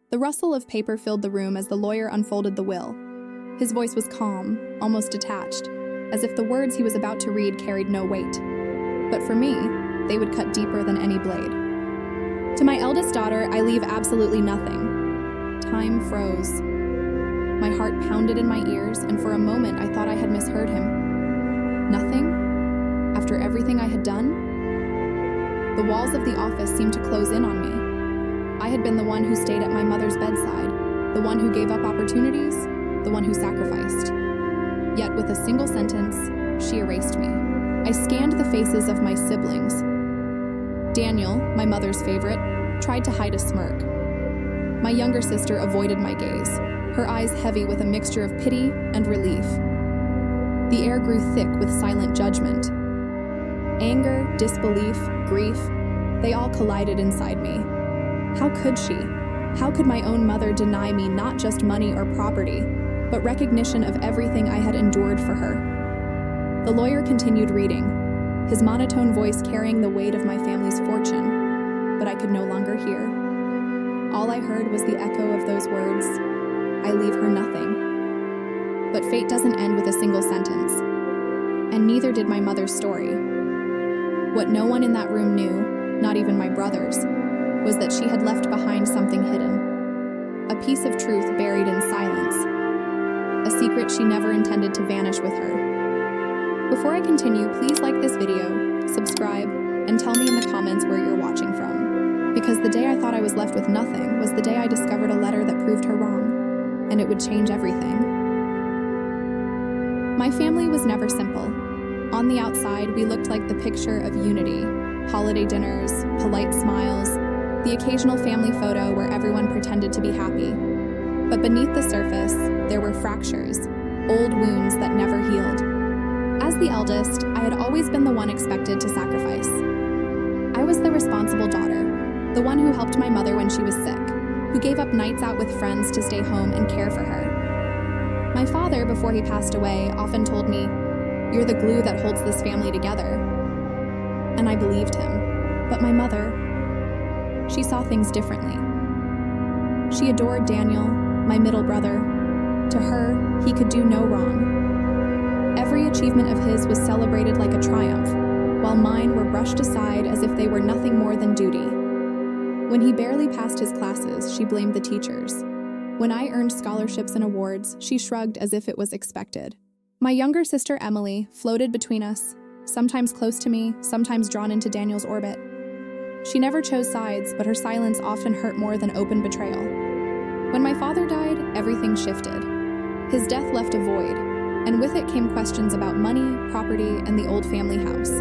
The rustle of paper filled the room as the lawyer unfolded the will. His voice was calm, almost detached, as if the words he was about to read carried no weight. But for me, they would cut deeper than any blade. To my eldest daughter, I leave absolutely nothing. Time froze. My heart pounded in my ears, and for a moment I thought I had misheard him. Nothing? After everything I had done? The walls of the office seemed to close in on me. I had been the one who stayed at my mother's bedside, the one who gave up opportunities, the one who sacrificed. Yet with a single sentence, she erased me. I scanned the faces of my siblings. Daniel, my mother's favorite, tried to hide a smirk. My younger sister avoided my gaze, her eyes heavy with a mixture of pity and relief. The air grew thick with silent judgment. Anger, disbelief, grief, they all collided inside me. How could she? How could my own mother deny me not just money or property, but recognition of everything I had endured for her? The lawyer continued reading, his monotone voice carrying the weight of my family's fortune, but I could no longer hear. All I heard was the echo of those words, I leave her nothing. But fate doesn't end with a single sentence, and neither did my mother's story. What no one in that room knew, not even my brothers, was that she had left behind something hidden, a piece of truth buried in silence, a secret she never intended to vanish with her. Before I continue, please like this video, subscribe, and tell me in the comments where you're watching from. Because the day I thought I was left with nothing was the day I discovered a letter that proved her wrong, and it would change everything. My family was never simple. On the outside, we looked like the picture of unity, holiday dinners, polite smiles, the occasional family photo where everyone pretended to be happy. But beneath the surface, there were fractures, old wounds that never healed. As the eldest, I had always been the one expected to sacrifice. I was the responsible daughter, the one who helped my mother when she was sick, who gave up nights out with friends to stay home and care for her. My father, before he passed away, often told me, "You're the glue that holds this family together." And I believed him. But my mother, she saw things differently. She adored Daniel, my middle brother. To her, he could do no wrong. Every achievement of his was celebrated like a triumph, while mine were brushed aside as if they were nothing more than duty. When he barely passed his classes, she blamed the teachers. When I earned scholarships and awards, she shrugged as if it was expected. My younger sister, Emily, floated between us, sometimes close to me, sometimes drawn into Daniel's orbit. She never chose sides, but her silence often hurt more than open betrayal. When my father died, everything shifted. His death left a void, and with it came questions about money, property, and the old family house.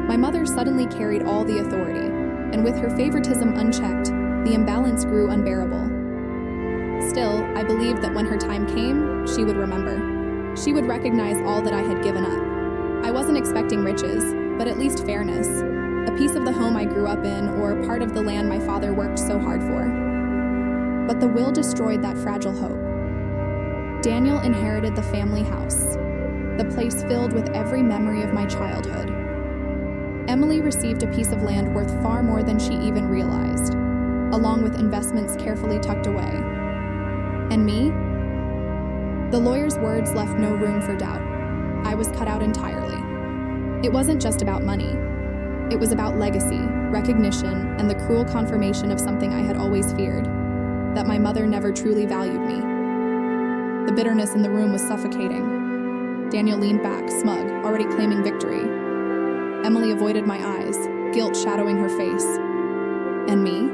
My mother suddenly carried all the authority, and with her favoritism unchecked, the imbalance grew unbearable. Still, I believed that when her time came, she would remember. She would recognize all that I had given up. I wasn't expecting riches, but at least fairness, a piece of the home I grew up in or part of the land my father worked so hard for. But the will destroyed that fragile hope. Daniel inherited the family house, the place filled with every memory of my childhood. Emily received a piece of land worth far more than she even realized, along with investments carefully tucked away. And me? The lawyer's words left no room for doubt. I was cut out entirely. It wasn't just about money. It was about legacy, recognition, and the cruel confirmation of something I had always feared, that my mother never truly valued me. The bitterness in the room was suffocating. Daniel leaned back, smug, already claiming victory. Emily avoided my eyes, guilt shadowing her face. And me?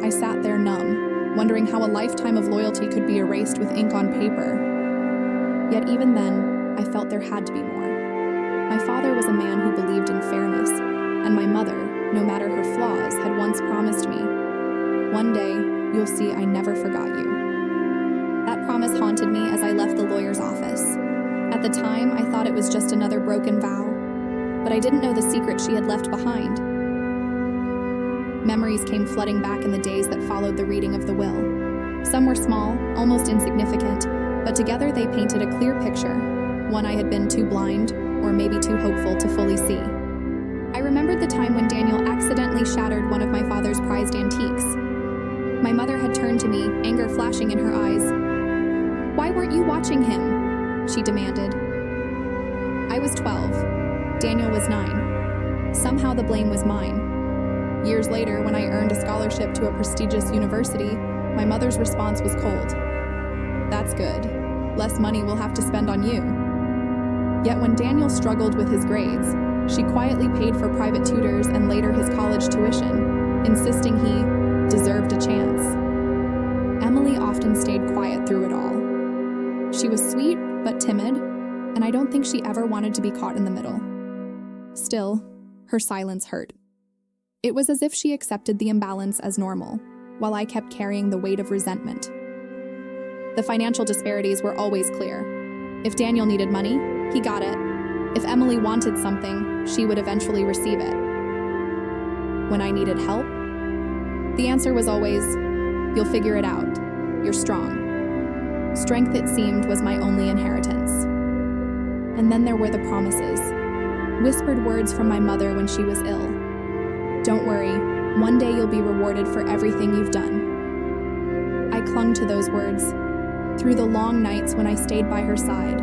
I sat there numb, wondering how a lifetime of loyalty could be erased with ink on paper. Yet even then, I felt there had to be more. My father was a man who believed in fairness, and my mother, no matter her flaws, had once promised me, "One day, you'll see I never forgot you." That promise haunted me as I left the lawyer's office. At the time, I thought it was just another broken vow, but I didn't know the secret she had left behind. Memories came flooding back in the days that followed the reading of the will. Some were small, almost insignificant, but together they painted a clear picture, one I had been too blind, or maybe too hopeful to fully see. I remembered the time when Daniel accidentally shattered one of my father's prized antiques. My mother had turned to me, anger flashing in her eyes. "Why weren't you watching him?" she demanded. I was 12. Daniel was 9. Somehow the blame was mine. Years later, when I earned a scholarship to a prestigious university, my mother's response was cold. "That's good. Less money we'll have to spend on you." Yet when Daniel struggled with his grades, she quietly paid for private tutors and later his college tuition, insisting he deserved a chance. Emily often stayed quiet through it all. She was sweet but timid, and I don't think she ever wanted to be caught in the middle. Still, her silence hurt. It was as if she accepted the imbalance as normal, while I kept carrying the weight of resentment. The financial disparities were always clear. If Daniel needed money, he got it. If Emily wanted something, she would eventually receive it. When I needed help, the answer was always, "You'll figure it out. You're strong." Strength, it seemed, was my only inheritance. And then there were the promises. Whispered words from my mother when she was ill. "Don't worry, one day you'll be rewarded for everything you've done." I clung to those words. Through the long nights when I stayed by her side,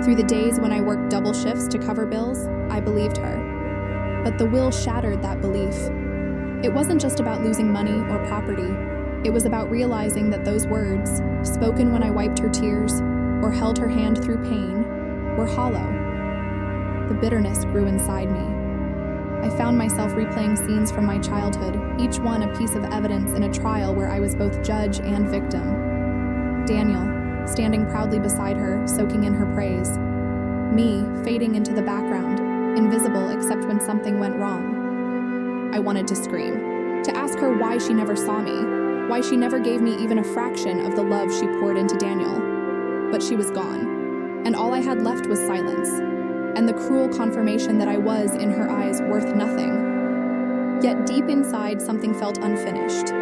through the days when I worked double shifts to cover bills, I believed her. But the will shattered that belief. It wasn't just about losing money or property. It was about realizing that those words, spoken when I wiped her tears or held her hand through pain, were hollow. The bitterness grew inside me. I found myself replaying scenes from my childhood, each one a piece of evidence in a trial where I was both judge and victim. Daniel, standing proudly beside her, soaking in her praise. Me, fading into the background, invisible except when something went wrong. I wanted to scream, to ask her why she never saw me, why she never gave me even a fraction of the love she poured into Daniel. But she was gone, and all I had left was silence, and the cruel confirmation that I was, in her eyes, worth nothing. Yet deep inside, something felt unfinished.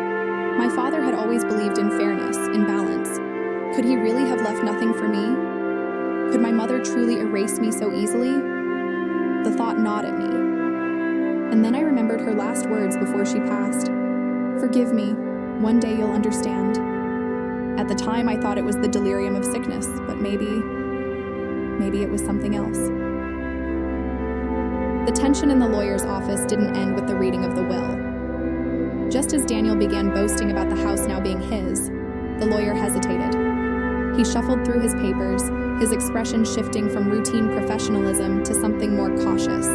My father had always believed in fairness, in balance. Could he really have left nothing for me? Could my mother truly erase me so easily? The thought gnawed at me. And then I remembered her last words before she passed. "Forgive me. One day you'll understand." At the time, I thought it was the delirium of sickness, but maybe it was something else. The tension in the lawyer's office didn't end with the reading of the will. Just as Daniel began boasting about the house now being his, the lawyer hesitated. He shuffled through his papers, his expression shifting from routine professionalism to something more cautious.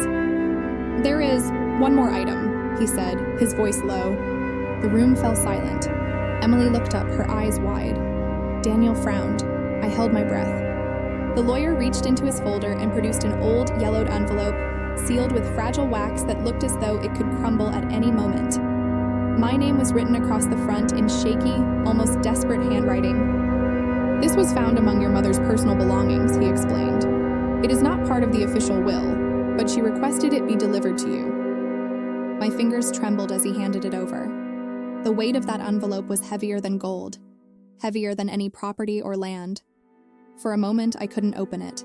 "There is one more item," he said, his voice low. The room fell silent. Emily looked up, her eyes wide. Daniel frowned. I held my breath. The lawyer reached into his folder and produced an old, yellowed envelope, sealed with fragile wax that looked as though it could crumble at any moment. My name was written across the front in shaky, almost desperate handwriting. "This was found among your mother's personal belongings," he explained. "It is not part of the official will, but she requested it be delivered to you." My fingers trembled as he handed it over. The weight of that envelope was heavier than gold, heavier than any property or land. For a moment, I couldn't open it.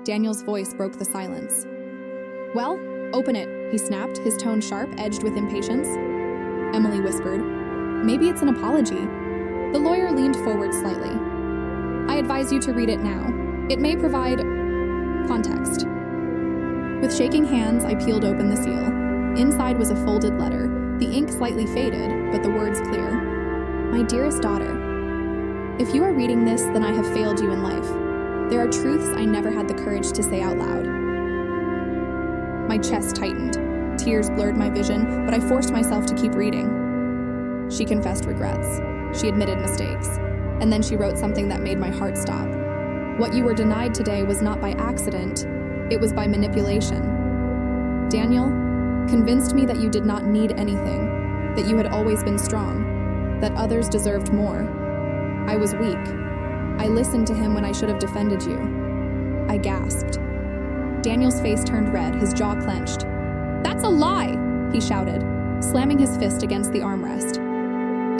Daniel's voice broke the silence. "Well, open it," he snapped, his tone sharp, edged with impatience. Emily whispered, "Maybe it's an apology." The lawyer leaned forward slightly. "I advise you to read it now. It may provide context." With shaking hands, I peeled open the seal. Inside was a folded letter, the ink slightly faded, but the words clear. "My dearest daughter, if you are reading this, then I have failed you in life. There are truths I never had the courage to say out loud." My chest tightened. Tears blurred my vision, but I forced myself to keep reading. She confessed regrets. She admitted mistakes. And then she wrote something that made my heart stop. "What you were denied today was not by accident. It was by manipulation. Daniel convinced me that you did not need anything, that you had always been strong, that others deserved more. I was weak. I listened to him when I should have defended you." I gasped. Daniel's face turned red, his jaw clenched. "That's a lie!" he shouted, slamming his fist against the armrest.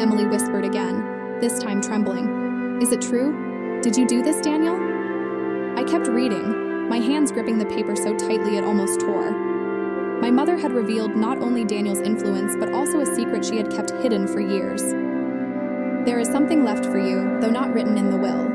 Emily whispered again, this time trembling. "Is it true? Did you do this, Daniel?" I kept reading, my hands gripping the paper so tightly it almost tore. My mother had revealed not only Daniel's influence, but also a secret she had kept hidden for years. There is something left for you, though not written in the will.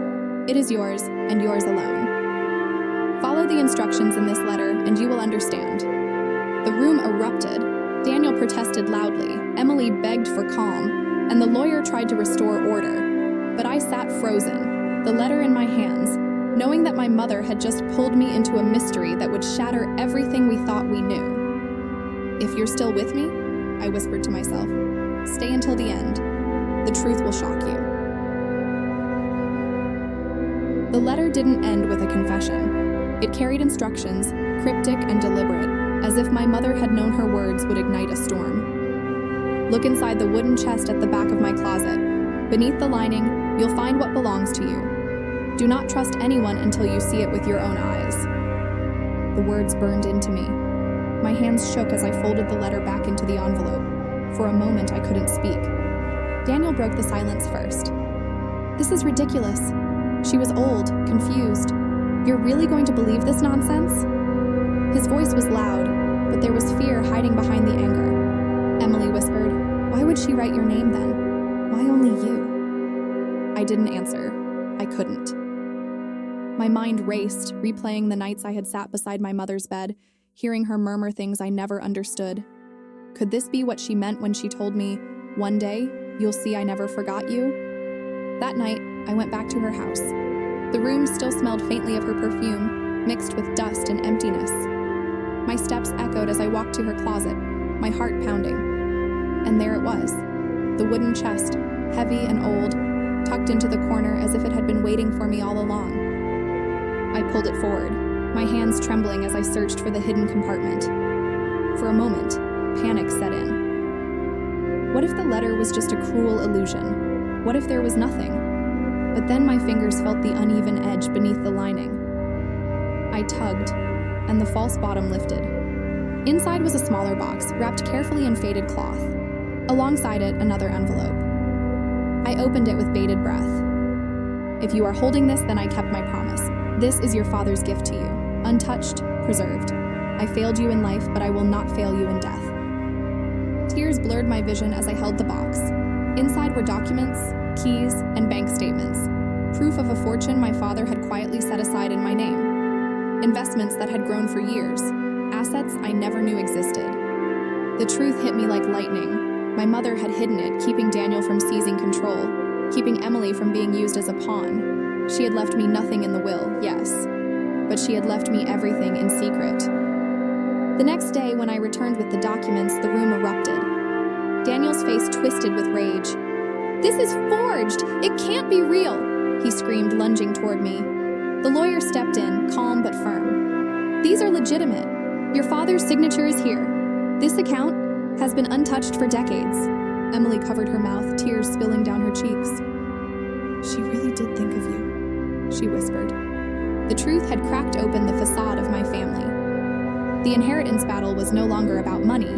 It is yours, and yours alone. Follow the instructions in this letter, and you will understand. The room erupted. Daniel protested loudly, Emily begged for calm, and the lawyer tried to restore order. But I sat frozen, the letter in my hands, knowing that my mother had just pulled me into a mystery that would shatter everything we thought we knew. If you're still with me, I whispered to myself, stay until the end. The truth will shock you. The letter didn't end with a confession. It carried instructions, cryptic and deliberate, as if my mother had known her words would ignite a storm. Look inside the wooden chest at the back of my closet. Beneath the lining, you'll find what belongs to you. Do not trust anyone until you see it with your own eyes. The words burned into me. My hands shook as I folded the letter back into the envelope. For a moment, I couldn't speak. Daniel broke the silence first. This is ridiculous. She was old, confused. You're really going to believe this nonsense? His voice was loud, but there was fear hiding behind the anger. Emily whispered, why would she write your name then? Why only you? I didn't answer. I couldn't. My mind raced, replaying the nights I had sat beside my mother's bed, hearing her murmur things I never understood. Could this be what she meant when she told me, one day, you'll see I never forgot you? That night, I went back to her house. The room still smelled faintly of her perfume, mixed with dust and emptiness. My steps echoed as I walked to her closet, my heart pounding. And there it was, the wooden chest, heavy and old, tucked into the corner as if it had been waiting for me all along. I pulled it forward, my hands trembling as I searched for the hidden compartment. For a moment, panic set in. What if the letter was just a cruel illusion? What if there was nothing? But then my fingers felt the uneven edge beneath the lining. I tugged, and the false bottom lifted. Inside was a smaller box, wrapped carefully in faded cloth. Alongside it, another envelope. I opened it with bated breath. If you are holding this, then I kept my promise. This is your father's gift to you, untouched, preserved. I failed you in life, but I will not fail you in death. Tears blurred my vision as I held the box. Inside were documents, keys, and bank statements, proof of a fortune my father had quietly set aside in my name. Investments that had grown for years, assets I never knew existed. The truth hit me like lightning. My mother had hidden it, keeping Daniel from seizing control, keeping Emily from being used as a pawn. She had left me nothing in the will, yes, but she had left me everything in secret. The next day, when I returned with the documents, the room erupted. Daniel's face twisted with rage. This is forged! It can't be real! He screamed, lunging toward me. The lawyer stepped in, calm but firm. These are legitimate. Your father's signature is here. This account has been untouched for decades. Emily covered her mouth, tears spilling down her cheeks. She really did think of you, she whispered. The truth had cracked open the facade of my family. The inheritance battle was no longer about money.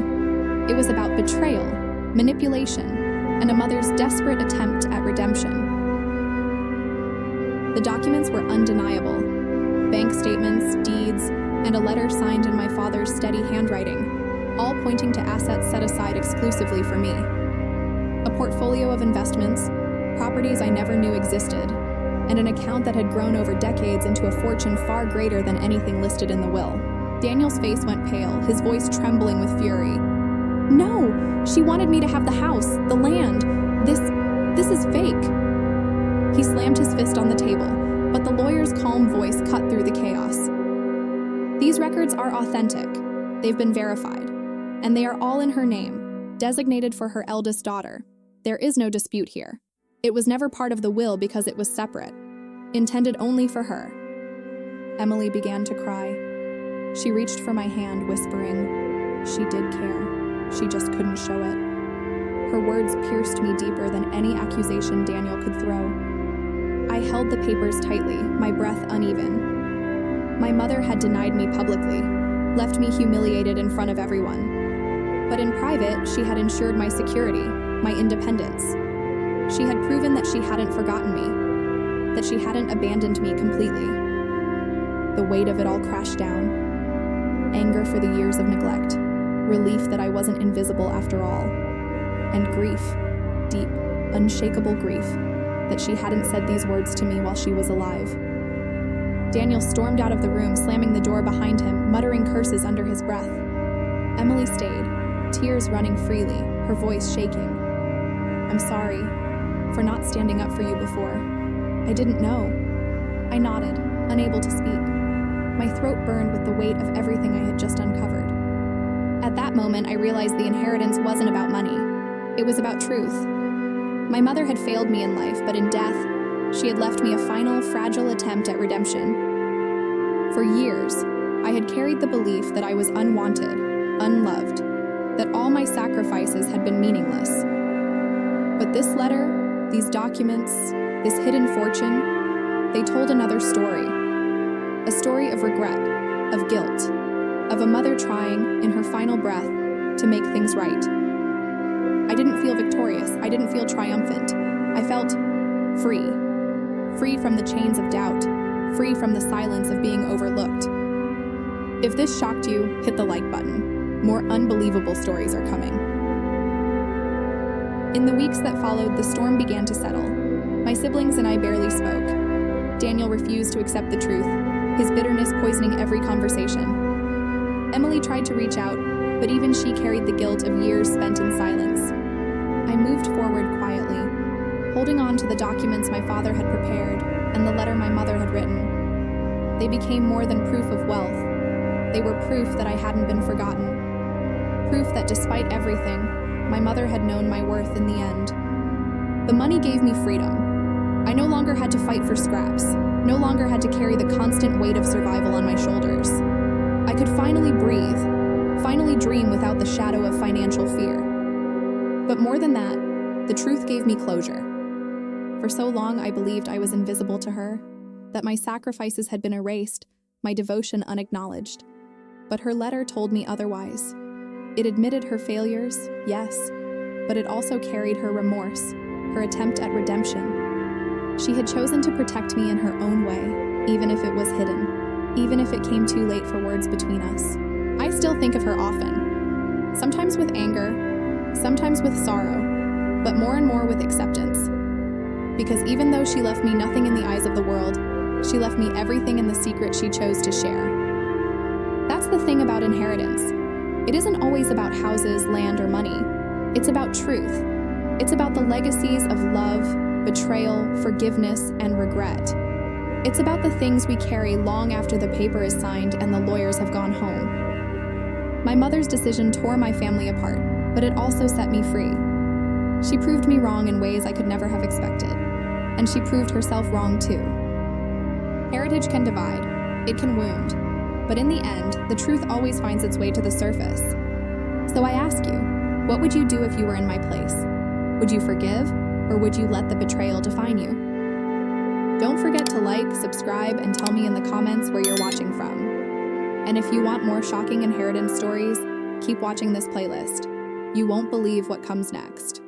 It was about betrayal, manipulation, and a mother's desperate attempt at redemption. The documents were undeniable. Bank statements, deeds, and a letter signed in my father's steady handwriting, all pointing to assets set aside exclusively for me. A portfolio of investments, properties I never knew existed, and an account that had grown over decades into a fortune far greater than anything listed in the will. Daniel's face went pale, his voice trembling with fury. No! She wanted me to have the house, the land. This is fake. He slammed his fist on the table, but the lawyer's calm voice cut through the chaos. These records are authentic. They've been verified. And they are all in her name, designated for her eldest daughter. There is no dispute here. It was never part of the will because it was separate, intended only for her. Emily began to cry. She reached for my hand, whispering, she did care. She just couldn't show it. Her words pierced me deeper than any accusation Daniel could throw. I held the papers tightly, my breath uneven. My mother had denied me publicly, left me humiliated in front of everyone. But in private, she had ensured my security, my independence. She had proven that she hadn't forgotten me, that she hadn't abandoned me completely. The weight of it all crashed down. Anger for the years of neglect, relief that I wasn't invisible after all, and grief, deep, unshakable grief that she hadn't said these words to me while she was alive. Daniel stormed out of the room, slamming the door behind him, muttering curses under his breath. Emily stayed, tears running freely, her voice shaking. "I'm sorry for not standing up for you before. I didn't know." I nodded, unable to speak. My throat burned with the weight of everything I had just uncovered. At that moment, I realized the inheritance wasn't about money. It was about truth. My mother had failed me in life, but in death, she had left me a final, fragile attempt at redemption. For years, I had carried the belief that I was unwanted, unloved, that all my sacrifices had been meaningless. But this letter, these documents, this hidden fortune, they told another story. A story of regret, of guilt, of a mother trying, in her final breath, to make things right. I didn't feel victorious. I didn't feel triumphant. I felt free. Free from the chains of doubt. Free from the silence of being overlooked. If this shocked you, hit the like button. More unbelievable stories are coming. In the weeks that followed, the storm began to settle. My siblings and I barely spoke. Daniel refused to accept the truth, his bitterness poisoning every conversation. Emily tried to reach out, but even she carried the guilt of years spent in silence. I moved forward quietly, holding on to the documents my father had prepared and the letter my mother had written. They became more than proof of wealth. They were proof that I hadn't been forgotten. Proof that despite everything, my mother had known my worth in the end. The money gave me freedom. I no longer had to fight for scraps, no longer had to carry the constant weight of survival on my shoulders. I could finally breathe, finally dream without the shadow of financial fear. But more than that, the truth gave me closure. For so long, I believed I was invisible to her, that my sacrifices had been erased, my devotion unacknowledged. But her letter told me otherwise. It admitted her failures, yes, but it also carried her remorse, her attempt at redemption. She had chosen to protect me in her own way, even if it was hidden, even if it came too late for words between us. I still think of her often, sometimes with anger, sometimes with sorrow, but more and more with acceptance. Because even though she left me nothing in the eyes of the world, she left me everything in the secret she chose to share. That's the thing about inheritance. It isn't always about houses, land, or money. It's about truth. It's about the legacies of love, betrayal, forgiveness, and regret. It's about the things we carry long after the paper is signed and the lawyers have gone home. My mother's decision tore my family apart, but it also set me free. She proved me wrong in ways I could never have expected, and she proved herself wrong too. Heritage can divide, it can wound, but in the end, the truth always finds its way to the surface. So I ask you, what would you do if you were in my place? Would you forgive, or would you let the betrayal define you? Don't forget to like, subscribe, and tell me in the comments where you're watching from. And if you want more shocking inheritance stories, keep watching this playlist. You won't believe what comes next.